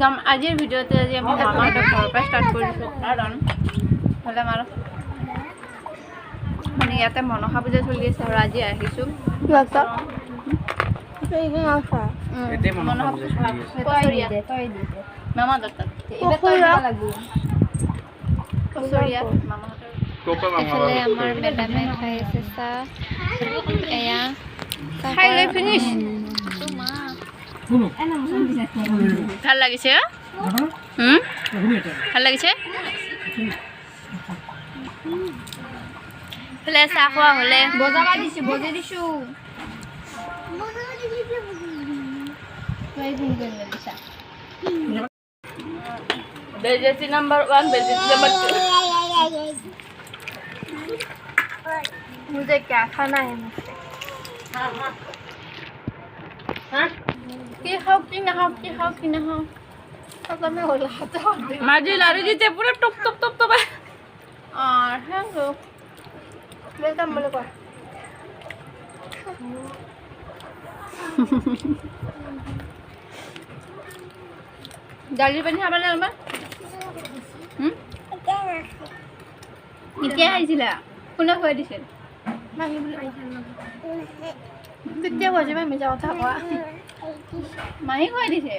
একদম আজিৰ ভিডিঅ'তে আজি আমি মামাহঁতৰ ঘৰৰ পৰা ষ্টাৰ্ট কৰিছোঁ কাৰণ হ'লে আমাৰ মানে ইয়াতে মনসা পূজা চলি আছে আৰু আজি আহিছোঁ মামা দত্ত এফালে আমাৰ মেডামে খাই আছে চাহ এয়া খাই লৈ ফিনিছ ভাল লাগিছে ভাল লাগিছে ফালে চাহ খোৱা হ'লে বজাবা দিছোঁ বজাই দিছোঁ बेइज्जती नंबर 1 बेइज्जती नंबर 2 मुझे क्या खाना है मुझसे हाँ की खाओ की ना खाओ पता मैं हो रहा था माजी लारी जी ते पूरा टप टप टप टप और हेलो वेलकम बोले को दाली पानी खाबाने অলপমান কেতিয়া আহিছিলা কোনে খুৱাই দিছিল মাহি বুলি কেতিয়া কৈছে মই মিছা কথা কোৱা মাহি খুৱাই দিছে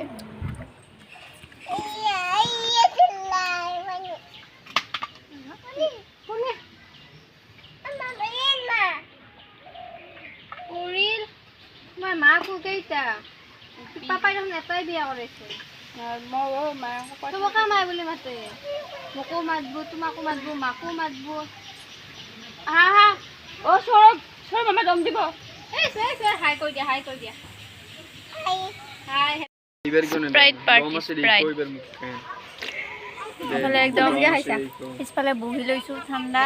মই মাকো কেইটা পাপাই দেখোন এটাই বিয়া কৰাইছে তোমাকে মাই বুলি মাতে মোকো মাতব তোমাকো মাতব মাকো মাতব হা হা ও সৌৰভ মামা দম দিব হাই কৈ দিয়া হাই স্প্ৰাইট পাৰ্টি স্প্ৰাইট এফালে একদম পিছফালে বহি লৈছোঁ ঠাণ্ডা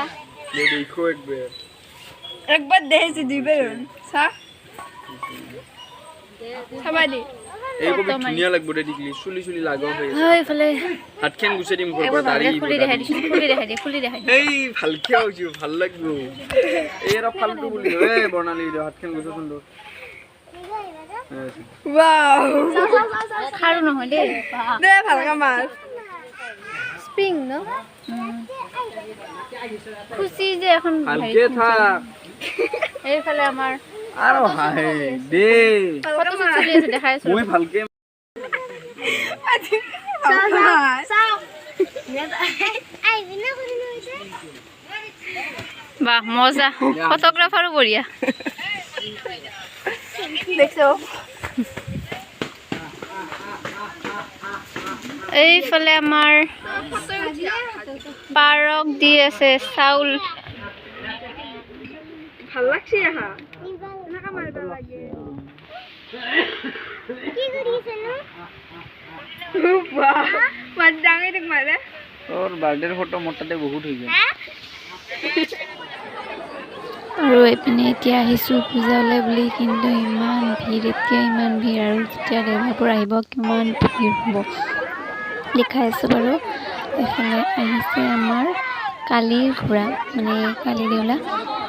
একবাৰ দেখিছোঁ দুইবাৰ চাহ খাবা দি এই কবি ধুনিয়া লাগব রে দিকলি চুলি চুলি লাগা হই হয় ফলে হাতখান গুছে দিম ঘর পর দাড়ি খুলি দেখাই এই ভালকে হইছি ভাল লাগবো এরা ফালতু বলি এ বর্ণালী রে হাতখান গুছে সুন্দর ওয়াও খাৰু নহয় দে ভালকা মাৰ স্প্ৰিং ন খুশি যে এখন ভালকে থাক এইফালে আমাৰ আরো হাই দে কত চলি আছে দেখাই আছো মই ভালকে বাহ মজা ফটোগ্রাফারও বঢ়িয়া দেখছো এইফালে আমাৰ পাৰক দি আছে চাউল ভাল লাগছে আহা এনেকা মারবা লাগে কি করিছ নো বাহ মার ডাঙে দেখ মারে তোর বার্থডে ফটো মোটাতে বহুত হৈ যায় আৰু এপিনে এতিয়া আহিছোঁ পূজালৈ বুলি কিন্তু ইমান ভিৰ এতিয়া ইমান ভিৰ আৰু যেতিয়া দেৱাপুৰ আহিব কিমান ভিৰ হ'ব লিখাই আছে বাৰু এফালে আহিছে আমাৰ কালিৰ ঘোঁৰা মানে কালি দেউলা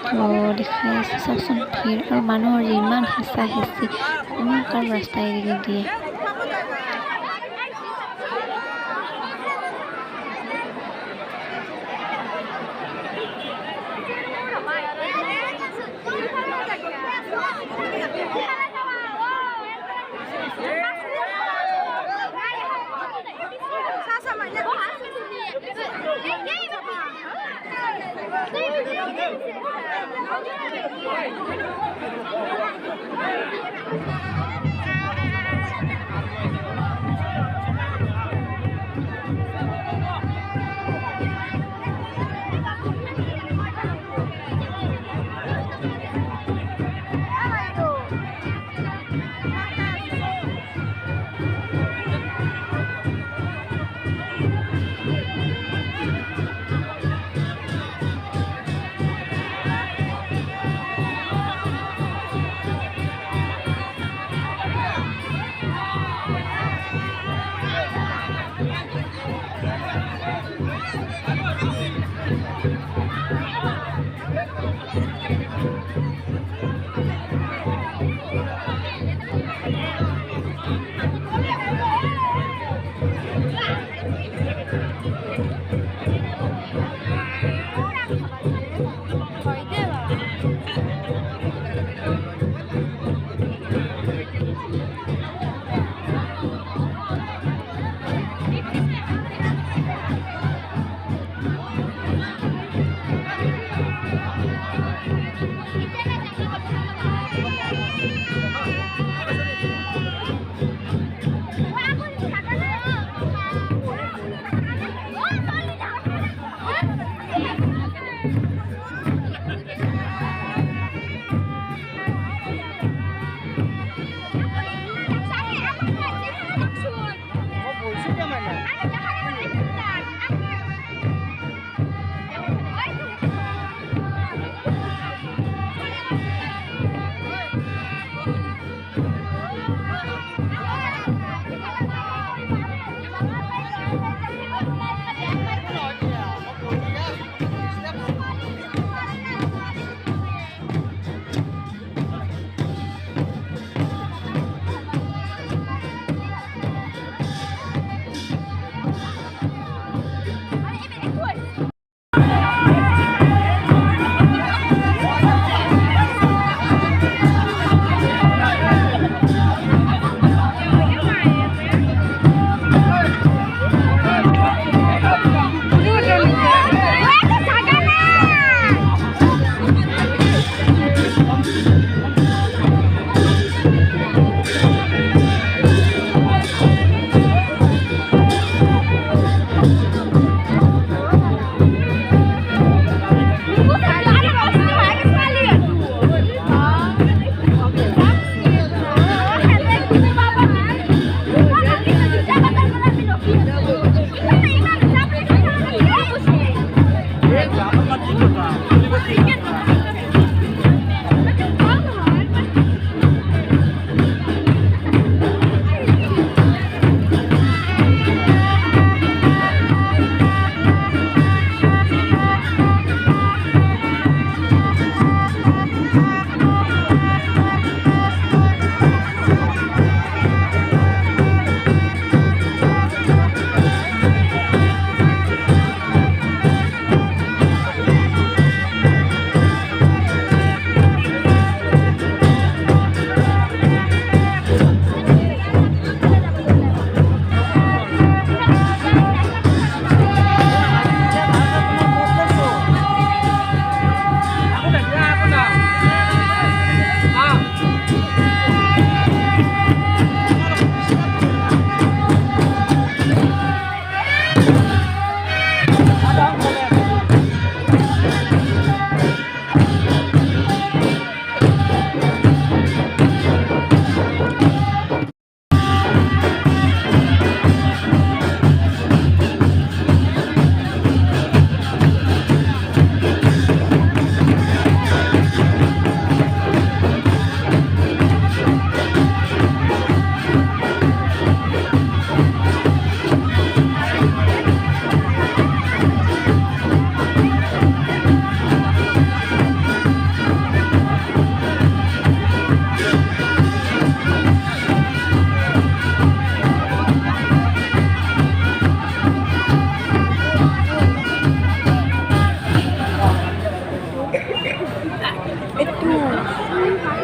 তো দেখাই আছে চাওকচোন ভিৰ আৰু মানুহৰ ইমান হেঁচা হেঁচি কোনো কাম ৰাস্তা এৰি নিদিয়ে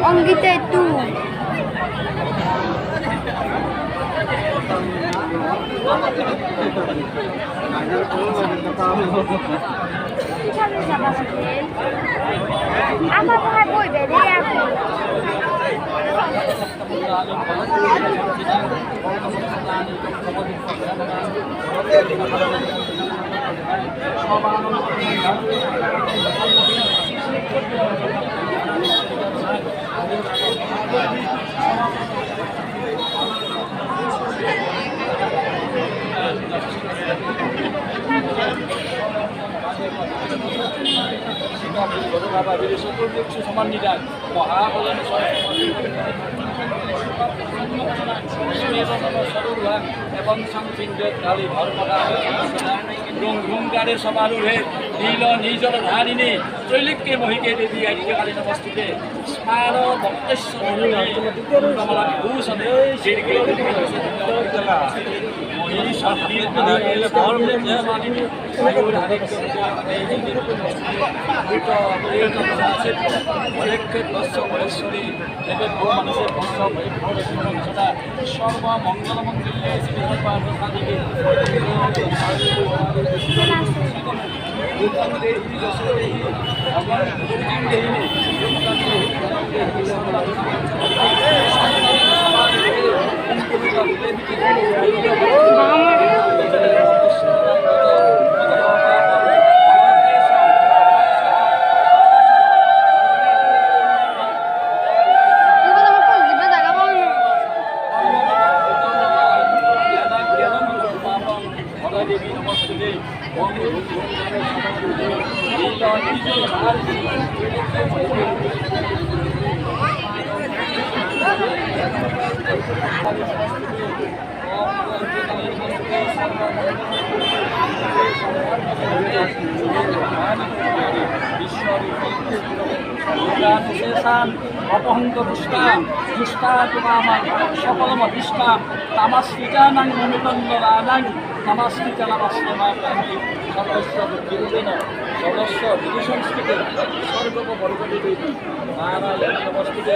অঙ্গিতা একটু আমার ভাই বই বেড়ে আছে সমান নিদান মহাকল্যাণ এবং সংসিংহালী ধর্মদা রুঙ্গারে সমারুহে নীল নিজর ধারিণী ত্রৈলিক্যে মহিকে দেবী ঐক্যকালী নমস্তুতে স্মার ভক্তেশ্বর ভূষণে এই সব ধর্মে যে মানিনি আয়ুর আরেকটু অনেককে দর্শ মহেশ্বরী এদের বহু মানুষের বর্ষ সেটা সর্বমঙ্গলমন্দিরে দেবী নমস্তে বিশ্বরূপেশান অপহন্ত দুষ্টাম দুষ্টাতুমামান সকলমধিষ্ঠাম তামাশ্রিতানাং মমিতন্দরানাং নমস্কৃতা নমস্কার সর্বস্ব বুদ্ধিরূপেণ সর্বস্ব বিধি সংস্কৃতে সর্ববর্গদেবী নারায়ণ নমস্কৃতে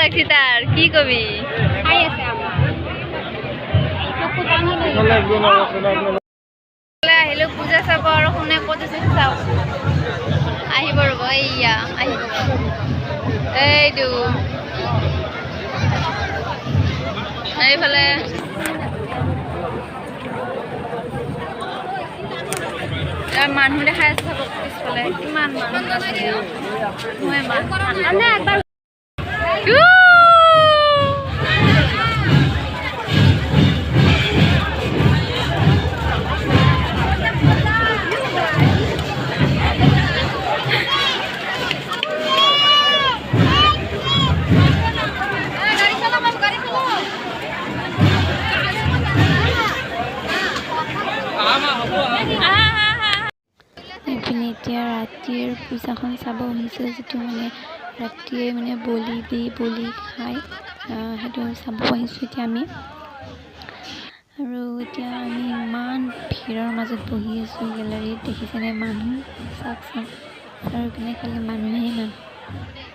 লাগছি তাৰ কি কবি খাই আছে আমাৰ চকু টানি লৈ আহিলো পূজা চাব আৰু কোনে ক'ত আছে চাওক আহিব ৰ'ব এইয়া আহিব এইটো এইফালে মানুহ দেখাই আছে চাব পিছফালে কিমান মানুহ আছে মই একবাৰ এইপিনে এতিয়া ৰাতিৰ পূজাখন চাব আহিছোঁ যিটো মানে ৰাতিয়ে মানে বলি দি বলি খাই সেইটো চাব আহিছোঁ এতিয়া আমি আৰু এতিয়া আমি ইমান ভিৰৰ মাজত বহি আছোঁ গেলাৰীত দেখিছেনে মানুহ চাওক আৰু পিনে খালি মানুহেই মানুহ